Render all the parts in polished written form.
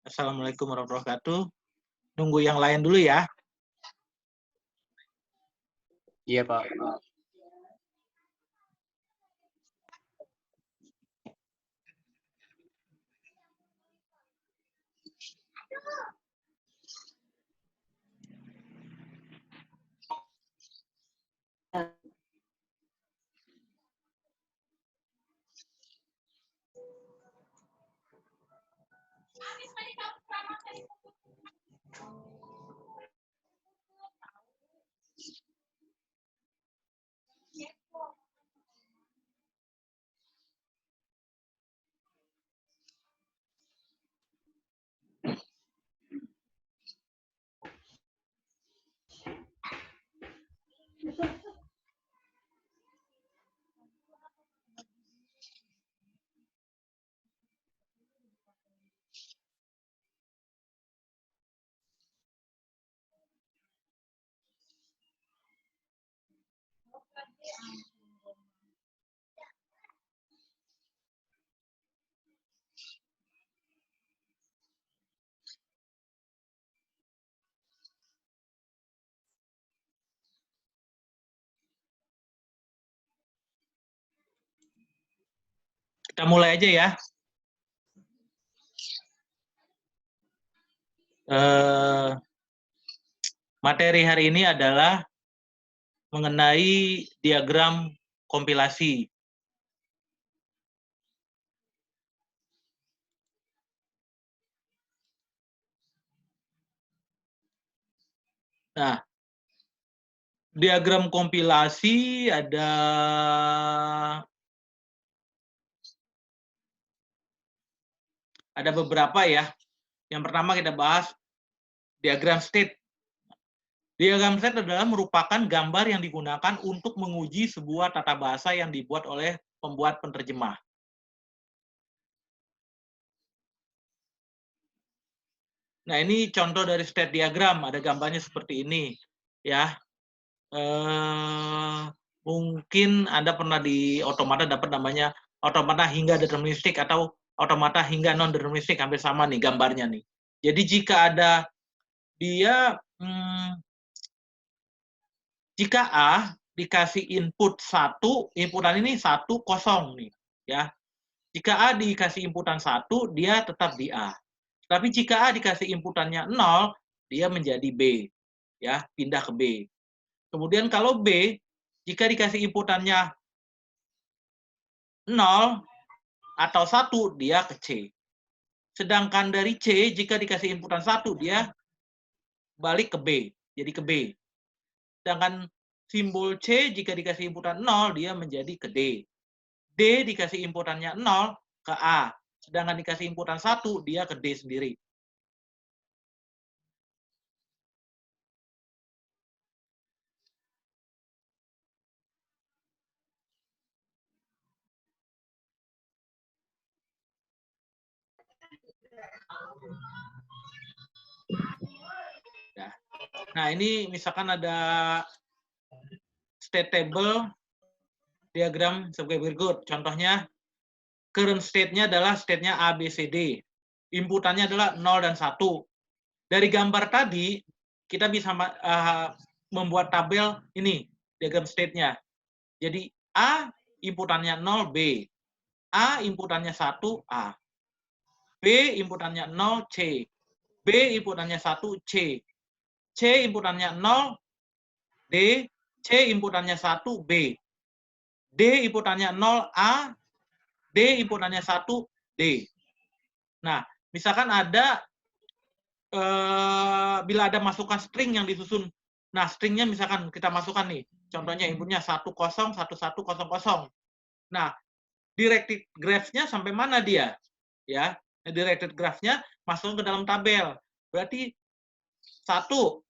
Assalamualaikum warahmatullahi wabarakatuh. Nunggu yang lain dulu ya. Iya, Pak. Kita mulai aja ya. Materi hari ini adalah mengenai diagram kompilasi. Nah, diagram kompilasi ada beberapa ya. Yang pertama kita bahas diagram state. Diagram state adalah merupakan gambar yang digunakan untuk menguji sebuah tata bahasa yang dibuat oleh pembuat penerjemah. Nah, ini contoh dari state diagram, ada gambarnya seperti ini, ya. Mungkin Anda pernah di otomata dapat namanya otomata hingga deterministik atau otomata hingga non-deterministik, hampir sama nih gambarnya nih. Jadi jika ada dia, jika A dikasih input 1, inputan ini 1, 0 nih, ya. Jika A dikasih inputan 1, dia tetap di A. Tapi jika A dikasih inputannya 0, dia menjadi B, ya, pindah ke B. Kemudian kalau B, jika dikasih inputannya 0 atau 1, dia ke C. Sedangkan dari C, jika dikasih inputan 1, dia balik ke B, jadi ke B. Sedangkan simbol C, jika dikasih inputan 0, dia menjadi ke D. D dikasih inputannya 0 ke A. Sedangkan dikasih inputan 1, dia ke D sendiri. Nah, ini misalkan ada state table diagram sebagai berikut. Contohnya, current state-nya adalah state-nya A, B, C, D. Inputannya adalah 0 dan 1. Dari gambar tadi, kita bisa membuat tabel ini, diagram state-nya. Jadi, A inputannya 0, B. A inputannya 1, A. B inputannya 0, C. B inputannya 1, C. C inputannya 0, D. C inputannya 1, B. D inputannya 0, A. D inputannya 1, D. Nah, misalkan ada, bila ada masukan string yang disusun. Nah, stringnya misalkan kita masukkan nih. Contohnya inputnya 10, 1100. Nah, directed graph-nya sampai mana dia? Ya, directed graph-nya masuk ke dalam tabel. Berarti 1,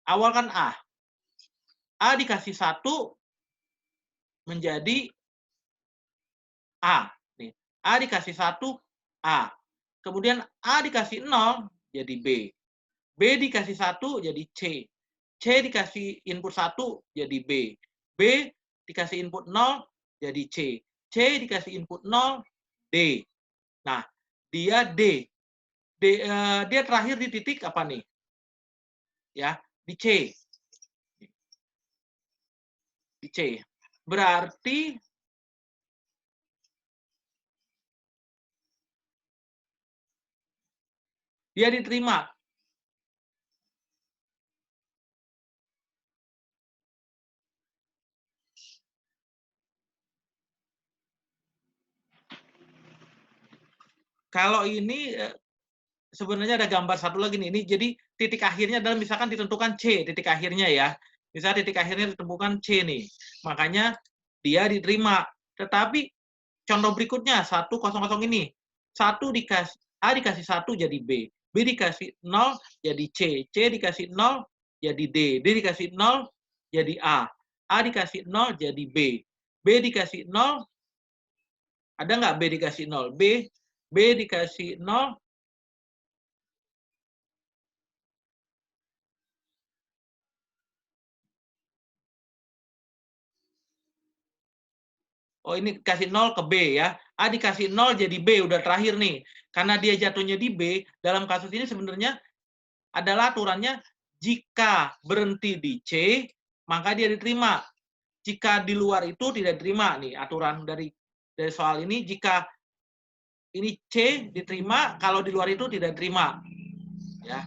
awal kan A. A dikasih 1 menjadi A. Nih. A dikasih 1, A. Kemudian A dikasih 0 jadi B. B dikasih 1 jadi C. C dikasih input 1 jadi B. B dikasih input 0 jadi C. C dikasih input 0, D. Nah, dia D. Dia terakhir di titik apa nih? Ya, di C. Di C. Berarti dia diterima. Kalau ini sebenarnya ada gambar satu lagi nih. Ini jadi titik akhirnya adalah misalkan ditentukan C, titik akhirnya ya. Misalnya titik akhirnya ditentukan C nih. Makanya dia diterima. Tetapi contoh berikutnya 100 ini. 1 dikasih A dikasih 1 jadi B. B dikasih 0 jadi C. C dikasih 0 jadi D. D dikasih 0 jadi A. A dikasih 0 jadi B. B dikasih 0, ada nggak B dikasih 0? B dikasih 0, oh ini kasih 0 ke B ya. A dikasih 0 jadi B, udah terakhir nih. Karena dia jatuhnya di B, dalam kasus ini sebenarnya adalah aturannya jika berhenti di C, maka dia diterima. Jika di luar itu tidak diterima. Nih aturan dari soal ini, jika ini C diterima, kalau di luar itu tidak diterima. Ya.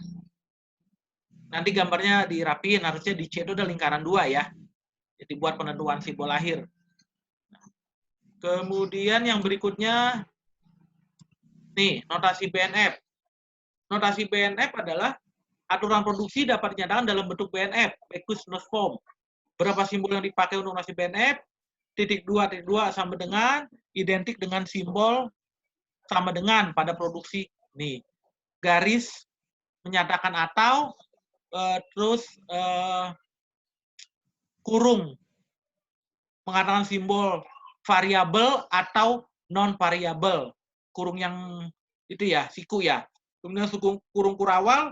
Nanti gambarnya dirapiin, harusnya di C itu ada lingkaran 2 ya. Jadi buat penentuan simbol akhir. Kemudian yang berikutnya, nih, notasi BNF. Notasi BNF adalah aturan produksi dapat dinyatakan dalam bentuk BNF, Backus Not Form. Berapa simbol yang dipakai untuk notasi BNF? Titik 2 sama dengan, identik dengan simbol sama dengan pada produksi. Nih, garis menyatakan atau, terus kurung mengatakan simbol variabel atau non variabel. Kurung yang itu ya, siku ya. Kemudian kurung kurawal,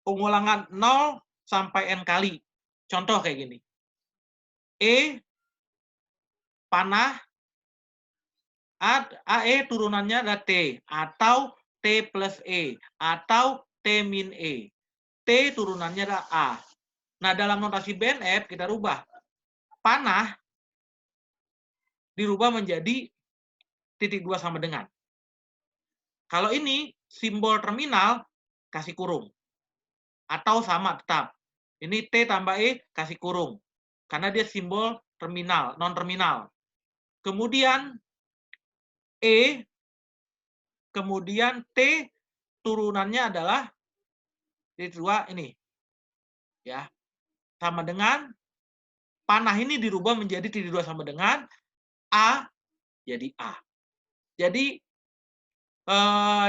pengulangan 0 sampai n kali. Contoh kayak gini. E panah, AE turunannya adalah T, atau T plus E, atau T min E. T turunannya adalah A. Nah, dalam notasi BNF kita rubah. Panah dirubah menjadi titik 2 sama dengan. Kalau ini simbol terminal, kasih kurung. Atau sama tetap. Ini T tambah E, kasih kurung. Karena dia simbol terminal, non-terminal. Kemudian E, kemudian T turunannya adalah titik 2 ini. Ya. Sama dengan panah ini dirubah menjadi titik 2 sama dengan A jadi A. Jadi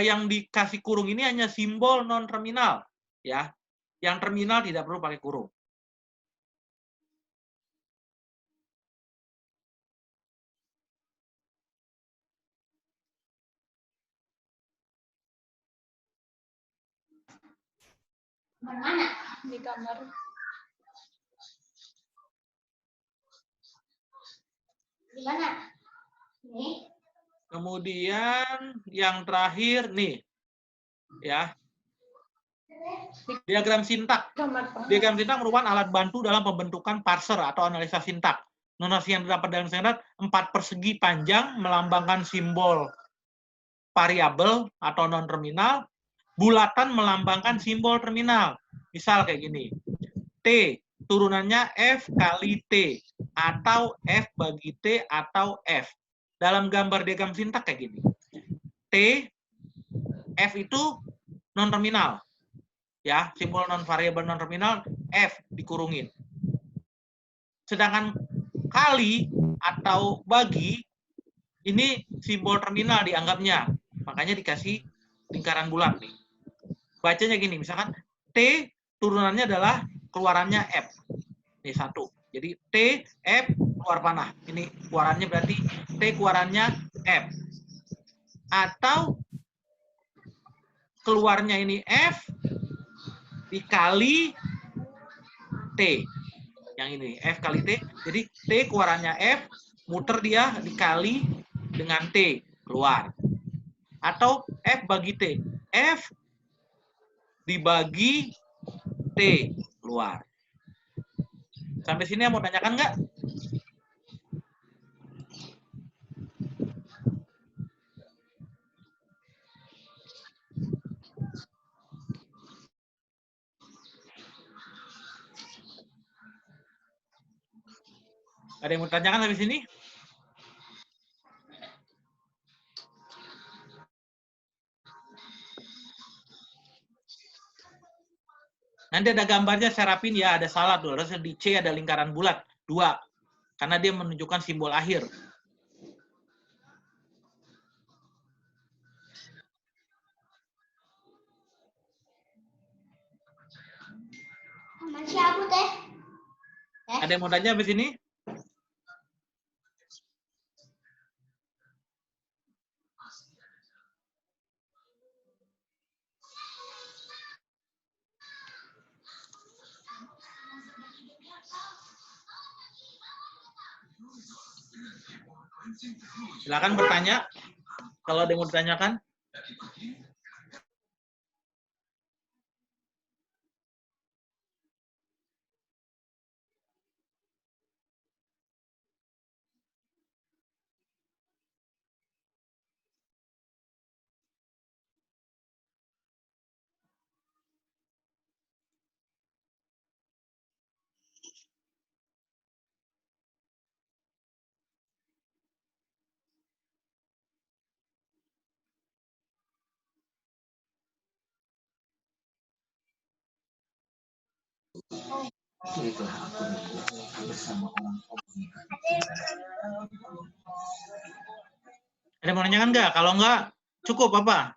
yang dikasih kurung ini hanya simbol non-terminal. Ya. Yang terminal tidak perlu pakai kurung. Mana? Di kamar. Di mana? Nih. Kemudian yang terakhir nih, ya, diagram sintak. Diagram sintak merupakan alat bantu dalam pembentukan parser atau analisa sintak. Notasi yang terdapat dalam sintak 4 persegi panjang melambangkan simbol variabel atau non-terminal, bulatan melambangkan simbol terminal. Misal kayak gini, T turunannya F kali T, atau F bagi T atau F. Dalam gambar diagram sintak kayak gini. T, F itu non-terminal. Ya, simbol non-variabel non-terminal, F dikurungin. Sedangkan kali atau bagi, ini simbol terminal dianggapnya. Makanya dikasih lingkaran bulat nih. Bacanya gini, misalkan T turunannya adalah keluarannya F. Ini 1. Jadi T, F, keluar panah. Ini keluarannya berarti T keluarannya F. Atau keluarnya ini F, dikali T. Yang ini, F kali T. Jadi T keluarannya F, muter dia dikali dengan T, keluar. Atau F bagi T. F dibagi T, keluar. Sampai sini yang mau tanyakan nggak? Ada yang mau tanyakan sampai sini? Nanti ada gambarnya saya rapin ya, ada salah tuh. Harusnya di C ada lingkaran bulat, 2. Karena dia menunjukkan simbol akhir. Masih aku teh. Ada yang mau tanya sampai sini? Silakan bertanya. Kalau ada yang mau ditanyakan. Ada yang mau nanyakan nggak? Kalau nggak, cukup apa?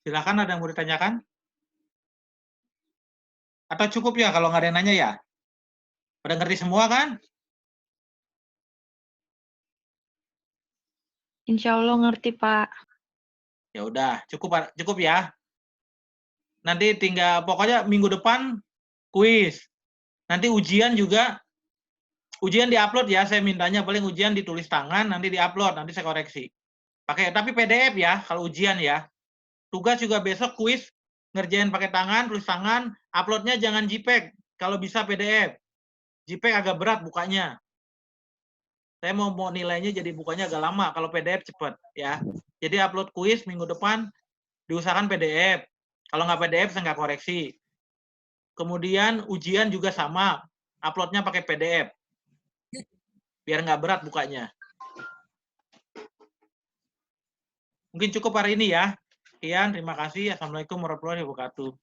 Silakan, ada yang mau ditanyakan? Atau cukup ya kalau nggak ada yang nanya ya? Pada ngerti semua kan? Insya Allah ngerti, Pak. Ya udah, cukup ya. Nanti tinggal pokoknya minggu depan kuis. Nanti ujian juga, ujian diupload ya. Saya mintanya paling ujian ditulis tangan, nanti diupload, nanti saya koreksi. Tapi PDF ya kalau ujian ya. Tugas juga besok kuis ngerjain pakai tangan, tulis tangan, uploadnya jangan JPEG, kalau bisa PDF. JPEG agak berat bukanya. Saya mau nilainya jadi bukanya agak lama, kalau PDF cepat ya. Jadi upload kuis minggu depan diusahakan PDF. Kalau nggak PDF saya nggak koreksi. Kemudian ujian juga sama, uploadnya pakai PDF. Biar nggak berat bukanya. Mungkin cukup hari ini ya. Sekian, terima kasih. Assalamualaikum warahmatullahi wabarakatuh.